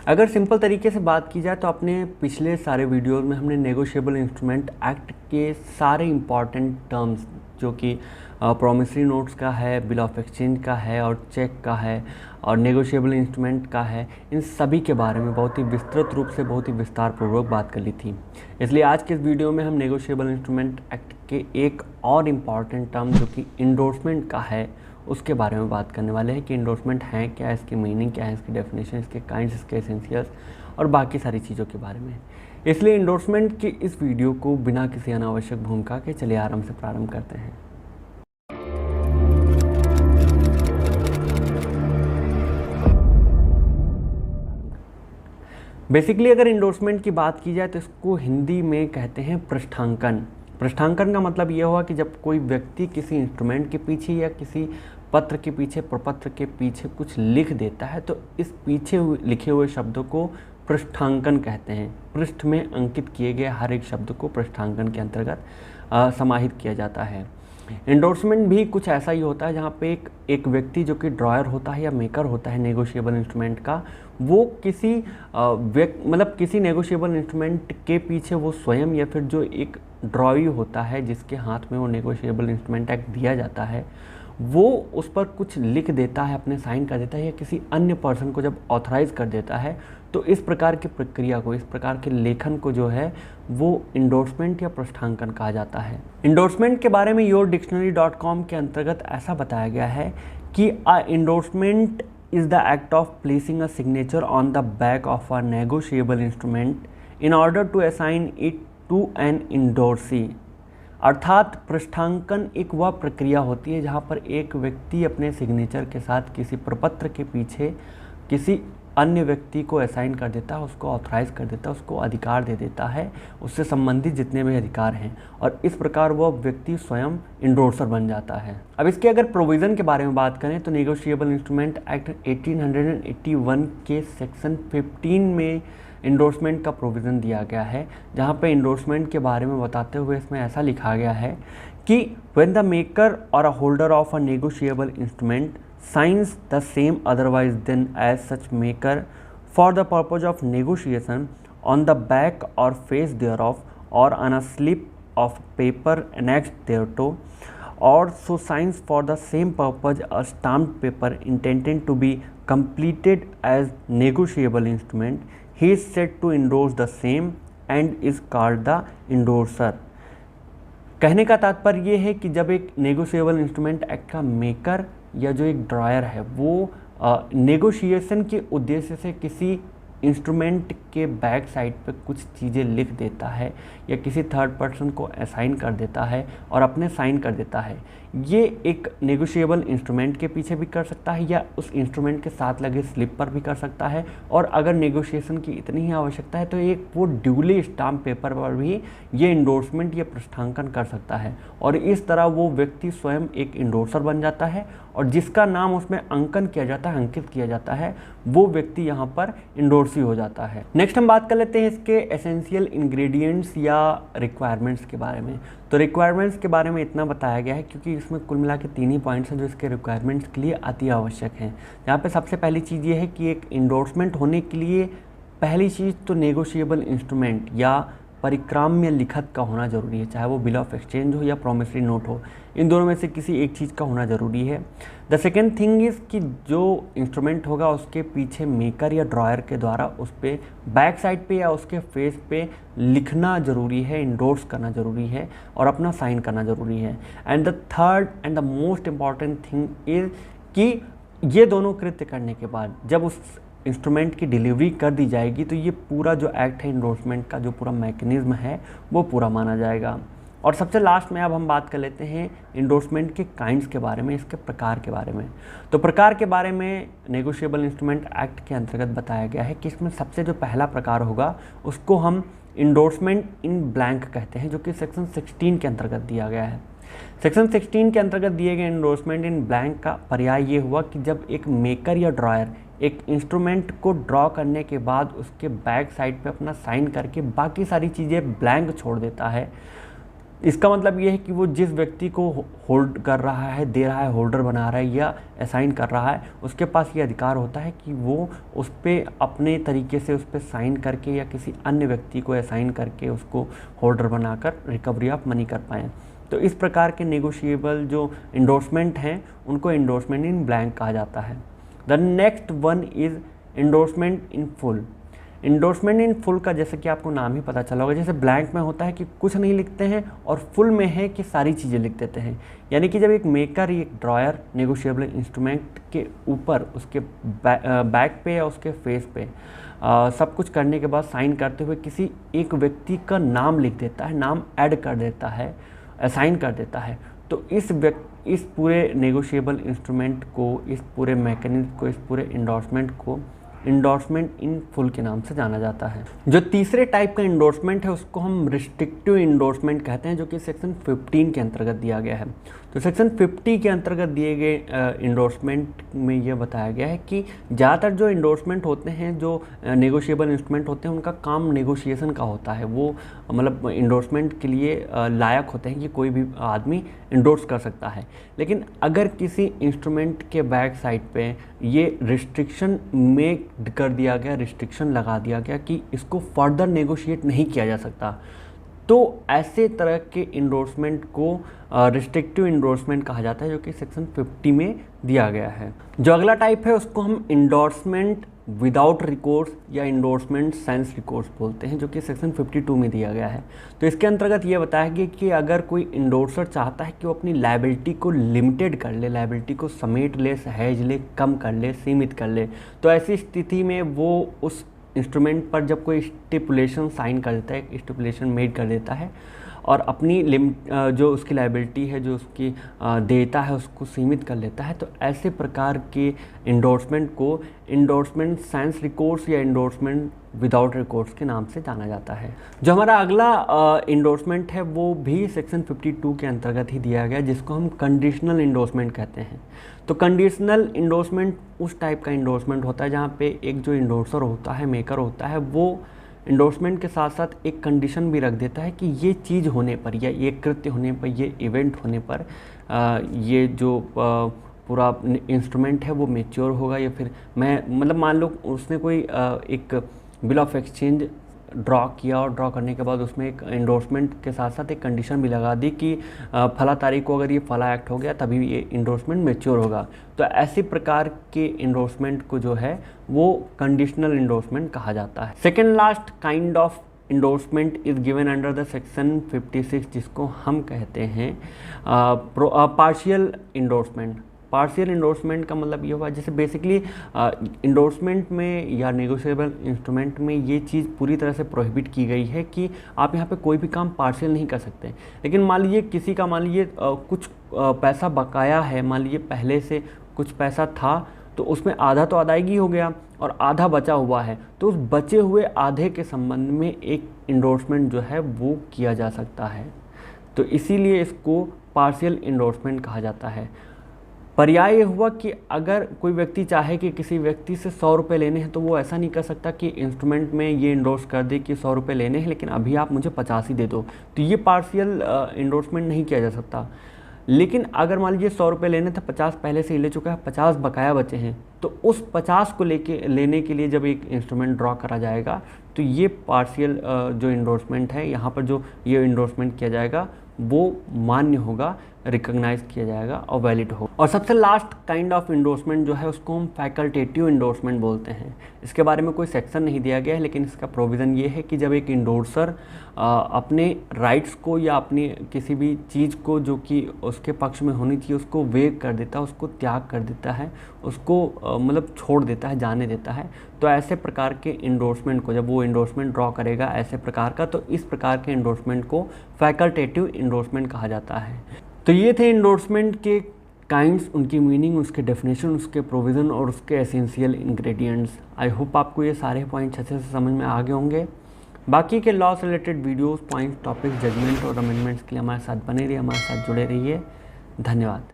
अगर सिंपल तरीके से बात की जाए तो अपने पिछले सारे वीडियोस में हमने नेगोशिएबल इंस्ट्रूमेंट एक्ट के सारे इम्पॉर्टेंट टर्म्स जो कि प्रॉमिसरी नोट्स का है, बिल ऑफ एक्सचेंज का है और चेक का है और नेगोशिएबल इंस्ट्रूमेंट का है, इन सभी के बारे में बहुत ही विस्तृत रूप से बहुत ही विस्तार पूर्वक बात कर ली थी। इसलिए आज के इस वीडियो में हम नेगोशिएबल इंस्ट्रूमेंट एक्ट के एक और इम्पॉर्टेंट टर्म जो कि इंडोर्समेंट का है उसके बारे में बात करने वाले हैं कि इंडोर्समेंट है क्या, इसकी मीनिंग क्या है, इसकी डेफिनेशन, इसके काइंड्स, इसके एसेंशियल्स और बाकी सारी चीज़ों के बारे में। इसलिए इंडोर्समेंट की इस वीडियो को बिना किसी अनावश्यक भूमिका के चलिए आराम से प्रारंभ करते हैं। बेसिकली अगर इंडोर्समेंट की बात की जाए तो इसको हिंदी में कहते हैं पृष्ठांकन। पृष्ठांकन का मतलब यह हुआ कि जब कोई व्यक्ति किसी इंस्ट्रूमेंट के पीछे या किसी पत्र के पीछे, प्रपत्र के पीछे कुछ लिख देता है तो इस पीछे लिखे हुए शब्दों को पृष्ठांकन कहते हैं। पृष्ठ में अंकित किए गए हर एक शब्द को पृष्ठांकन के अंतर्गत समाहित किया जाता है। इंडोर्समेंट भी कुछ ऐसा ही होता है जहाँ पे एक व्यक्ति जो कि ड्रॉयर होता है या मेकर होता है नेगोशिएबल इंस्ट्रूमेंट का, वो किसी किसी नेगोशिएबल इंस्ट्रूमेंट के पीछे वो स्वयं या फिर जो एक ड्रॉई होता है जिसके हाथ में वो नेगोशिएबल इंस्ट्रूमेंट एक्ट दिया जाता है, वो उस पर कुछ लिख देता है, अपने साइन कर देता है या किसी अन्य पर्सन को जब ऑथराइज कर देता है तो इस प्रकार की प्रक्रिया को, इस प्रकार के लेखन को जो है वो इंडोर्समेंट या पृष्ठांकन कहा जाता है। इंडोर्समेंट के बारे में yourdictionary.com के अंतर्गत ऐसा बताया गया है कि a endorsement is the act of placing a signature on the back of a negotiable instrument in order to assign it to an endorsee. अर्थात पृष्ठांकन एक वह प्रक्रिया होती है जहाँ पर एक व्यक्ति अपने सिग्नेचर के साथ किसी प्रपत्र के पीछे किसी अन्य व्यक्ति को असाइन कर देता है, उसको ऑथराइज कर देता है, उसको अधिकार दे देता है, उससे संबंधित जितने भी अधिकार हैं, और इस प्रकार वह व्यक्ति स्वयं इंडोर्सर बन जाता है। अब इसके अगर प्रोविज़न के बारे में बात करें तो नेगोशिएबल इंस्ट्रूमेंट एक्ट 1881 के सेक्शन 15 में इंडोर्समेंट का प्रोविज़न दिया गया है, जहाँ पे इंडोर्समेंट के बारे में बताते हुए इसमें ऐसा लिखा गया है कि व्हेन द मेकर और a holder of a negotiable instrument signs the same otherwise than as such maker for the purpose of negotiation on the back or face thereof or on a slip of paper annexed thereto, or so signs for the same purpose a stamped paper intended to be completed as negotiable instrument, he is said to endorse the same and is called the endorser। कहने का तात्पर्य ये है कि जब एक negotiable instrument act का maker या जो एक ड्रॉयर है वो नेगोशिएशन के उद्देश्य से किसी इंस्ट्रूमेंट के बैक साइड पे कुछ चीज़ें लिख देता है या किसी थर्ड पर्सन को असाइन कर देता है और अपने साइन कर देता है, ये एक नेगोशिएबल इंस्ट्रूमेंट के पीछे भी कर सकता है या उस इंस्ट्रूमेंट के साथ लगे स्लिप पर भी कर सकता है, और अगर नेगोशिएशन की इतनी ही आवश्यकता है तो एक वो ड्यूली स्टाम्प पेपर पर भी ये इंडोर्समेंट या पृष्ठांकन कर सकता है, और इस तरह वो व्यक्ति स्वयं एक इंडोर्सर बन जाता है और जिसका नाम उसमें अंकन किया जाता है, अंकित किया जाता है, वो व्यक्ति यहाँ पर इंडोर्सी हो जाता है। नेक्स्ट हम बात कर लेते हैं इसके एसेंशियल इंग्रेडिएंट्स या रिक्वायरमेंट्स के बारे में। तो रिक्वायरमेंट्स के बारे में इतना बताया गया है क्योंकि इसमें कुल मिला के 3 ही पॉइंट्स हैं जो इसके रिक्वायरमेंट्स के लिए अति आवश्यक हैं। यहाँ पे सबसे पहली चीज़ ये है कि एक इंडोर्समेंट होने के लिए पहली चीज़ तो नेगोशिएबल इंस्ट्रूमेंट या परिक्राम्य लिखत का होना ज़रूरी है, चाहे वो बिल ऑफ एक्सचेंज हो या प्रॉमिसरी नोट हो, इन दोनों में से किसी एक चीज़ का होना ज़रूरी है। द सेकेंड थिंग इज़ कि जो इंस्ट्रूमेंट होगा उसके पीछे मेकर या ड्रॉयर के द्वारा उस पर बैक साइड पे या उसके फेस पे लिखना ज़रूरी है, इंडोर्स करना ज़रूरी है और अपना साइन करना ज़रूरी है। And the third and the most important thing is कि ये दोनों कृत्य करने के बाद जब उस इंस्ट्रूमेंट की डिलीवरी कर दी जाएगी तो ये पूरा जो एक्ट है इंडोर्समेंट का, जो पूरा मैकेनिज्म है वो पूरा माना जाएगा। और सबसे लास्ट में अब हम बात कर लेते हैं इंडोर्समेंट के काइंड्स के बारे में, इसके प्रकार के बारे में। तो प्रकार के बारे में नेगोशिएबल इंस्ट्रूमेंट एक्ट के अंतर्गत बताया गया है कि इसमें सबसे जो पहला प्रकार होगा उसको हम इंडोर्समेंट इन ब्लैंक कहते हैं, जो कि सेक्शन 16 के अंतर्गत दिया गया है। सेक्शन 16 के अंतर्गत दिए गए इंडोर्समेंट इन ब्लैंक का पर्याय ये हुआ कि जब एक मेकर या ड्रॉयर एक इंस्ट्रूमेंट को ड्रॉ करने के बाद उसके बैक साइड पे अपना साइन करके बाकी सारी चीज़ें ब्लैंक छोड़ देता है, इसका मतलब ये है कि वो जिस व्यक्ति को होल्ड कर रहा है, दे रहा है, होल्डर बना रहा है या असाइन कर रहा है, उसके पास ये अधिकार होता है कि वो उस पर अपने तरीके से उस पर साइन करके या किसी अन्य व्यक्ति को असाइन करके उसको होल्डर बनाकर रिकवरी ऑफ मनी कर पाएँ। तो इस प्रकार के नेगोशिएबल जो इंडोर्समेंट हैं उनको इंडोर्समेंट इन ब्लैंक कहा जाता है। The next one is endorsement in full. Endorsement in full का जैसे कि आपको नाम ही पता चला होगा, जैसे ब्लैंक में होता है कि कुछ नहीं लिखते हैं और फुल में है कि सारी चीज़ें लिख देते हैं। यानी कि जब एक मेकर एक ड्रॉयर नेगोशिएबल इंस्ट्रूमेंट के ऊपर उसके बैक पे या उसके फेस पे सब कुछ करने के बाद साइन करते हुए किसी एक व्यक्ति का नाम लिख देता है, नाम ऐड कर देता है, असाइन कर देता है, तो इस पूरे नेगोशिएबल इंस्ट्रूमेंट को, इस पूरे मैकेनिज्म को, इस पूरे इंडोर्समेंट को इंडोर्समेंट इन फुल के नाम से जाना जाता है। जो तीसरे टाइप का इंडोर्समेंट है उसको हम रिस्ट्रिक्टिव इंडोर्समेंट कहते हैं, जो कि सेक्शन 15 के अंतर्गत दिया गया है। तो सेक्शन 50 के अंतर्गत दिए गए इंडोर्समेंट में यह बताया गया है कि ज़्यादातर जो इंडोर्समेंट होते हैं, जो नेगोशिएबल इंस्ट्रूमेंट होते हैं, उनका काम नेगोशिएशन का होता है। वो मतलब इंडोर्समेंट के लिए लायक होते हैं कि कोई भी आदमी इंडोर्स कर सकता है। लेकिन अगर किसी इंस्ट्रूमेंट के बैक साइड पे ये रिस्ट्रिक्शन में कर दिया गया, रिस्ट्रिक्शन लगा दिया गया कि इसको फर्दर नेगोशिएट नहीं किया जा सकता, तो ऐसे तरह के इंडोर्समेंट को रिस्ट्रिक्टिव इंडोर्समेंट कहा जाता है, जो कि सेक्शन 50 में दिया गया है। जो अगला टाइप है उसको हम इंडोर्समेंट विदाउट रिकोर्स या इंडोर्समेंट साइंस रिकोर्स बोलते हैं, जो कि सेक्शन 52 में दिया गया है। तो इसके अंतर्गत ये बताया गया कि अगर कोई इंडोर्सर चाहता है कि वो अपनी लायबिलिटी को लिमिटेड कर ले, लायबिलिटी को समेट ले, सहेज ले, कम कर ले, सीमित कर ले, तो ऐसी स्थिति में वो उस इंस्ट्रूमेंट पर जब कोई स्टिपुलेशन साइन कर देता है, स्टिपुलेशन मेड कर देता है और अपनी जो उसकी लायबिलिटी है, जो उसकी देयता है, उसको सीमित कर लेता है, तो ऐसे प्रकार के इंडोर्समेंट को इंडोर्समेंट साइंस रिकोर्स या इंडोर्समेंट विदाउट रिकोर्स के नाम से जाना जाता है। जो हमारा अगला इंडोर्समेंट है वो भी सेक्शन 52 के अंतर्गत ही दिया गया, जिसको हम कंडीशनल इंडोर्समेंट कहते हैं। तो कंडीशनल इंडोर्समेंट उस टाइप का इंडोर्समेंट होता है जहाँ पे एक जो इंडोर्सर होता है, मेकर होता है, वो इंडोर्समेंट के साथ साथ एक कंडीशन भी रख देता है कि ये चीज़ होने पर या ये कृत्य होने पर, ये इवेंट होने पर ये जो पूरा इंस्ट्रूमेंट है वो मैच्योर होगा, या फिर मैं मतलब मान लो उसने कोई एक बिल ऑफ एक्सचेंज ड्रॉ किया और ड्रॉ करने के बाद उसमें एक इंडोर्समेंट के साथ साथ एक कंडीशन भी लगा दी कि फला तारीख को अगर ये फला एक्ट हो गया तभी ये इंडोर्समेंट मैच्योर होगा। तो ऐसे प्रकार के इंडोर्समेंट को जो है वो कंडीशनल इंडोर्समेंट कहा जाता है। Second last kind of endorsement is given under the section 56, जिसको हम कहते हैं पार्शियल इंडोर्समेंट। पार्शियल इंडोर्समेंट का मतलब ये हुआ, जैसे बेसिकली इंडोर्समेंट में या नेगोशिएबल इंस्ट्रूमेंट में ये चीज़ पूरी तरह से प्रोहिबिट की गई है कि आप यहाँ पे कोई भी काम पार्शियल नहीं कर सकते। लेकिन मान लीजिए किसी का मान लीजिए कुछ पैसा बकाया है, मान लीजिए पहले से कुछ पैसा था तो उसमें आधा तो अदायगी हो गया और आधा बचा हुआ है, तो उस बचे हुए आधे के संबंध में एक इंडोर्समेंट जो है वो किया जा सकता है। तो इसीलिए इसको पार्शियल इंडोर्समेंट कहा जाता है। पर्याय ये हुआ कि अगर कोई व्यक्ति चाहे कि किसी व्यक्ति से 100 रुपये लेने हैं तो वो ऐसा नहीं कर सकता कि इंस्ट्रूमेंट में ये इंडोर्स कर दे कि 100 रुपये लेने हैं लेकिन अभी आप मुझे 50 ही दे दो, तो ये पार्शियल इंडोर्समेंट नहीं किया जा सकता। लेकिन अगर मान लीजिए 100 रुपये लेने थे, 50 पहले से ही ले चुका है, 50 बकाया बचे हैं, तो उस 50 को लेने के लिए जब एक इंस्ट्रूमेंट ड्रॉ करा जाएगा तो ये पार्शियल जो इंडोर्समेंट है, यहाँ पर जो ये इंडोर्समेंट किया जाएगा वो मान्य होगा, रिकॉग्नाइज किया जाएगा और वैलिड होगा। और सबसे लास्ट काइंड ऑफ इंडोर्समेंट जो है उसको हम फैकल्टेटिव इंडोर्समेंट बोलते हैं। इसके बारे में कोई सेक्शन नहीं दिया गया है, लेकिन इसका प्रोविज़न ये है कि जब एक इंडोर्सर अपने राइट्स को या अपनी किसी भी चीज़ को जो कि उसके पक्ष में होनी चाहिए उसको वेग कर देता है, उसको त्याग कर देता है, उसको मतलब छोड़ देता है, जाने देता है, तो ऐसे प्रकार के इंडोर्समेंट को जब वो इंडोर्समेंट ड्रॉ करेगा ऐसे प्रकार का, तो इस प्रकार के इंडोर्समेंट को फैकल्टेटिव इंडोर्समेंट कहा जाता है। तो ये थे इंडोर्समेंट के काइंड्स, उनकी मीनिंग, उसके डेफिनेशन, उसके प्रोविज़न और उसके एसेंशियल इंग्रेडिएंट्स। आई होप आपको ये सारे पॉइंट्स अच्छे से समझ में आ गए होंगे। बाकी के लॉ से related videos, points, topics, judgement और अमेंडमेंट्स के लिए हमारे साथ बने रहिए, हमारे साथ जुड़े रहिए। धन्यवाद।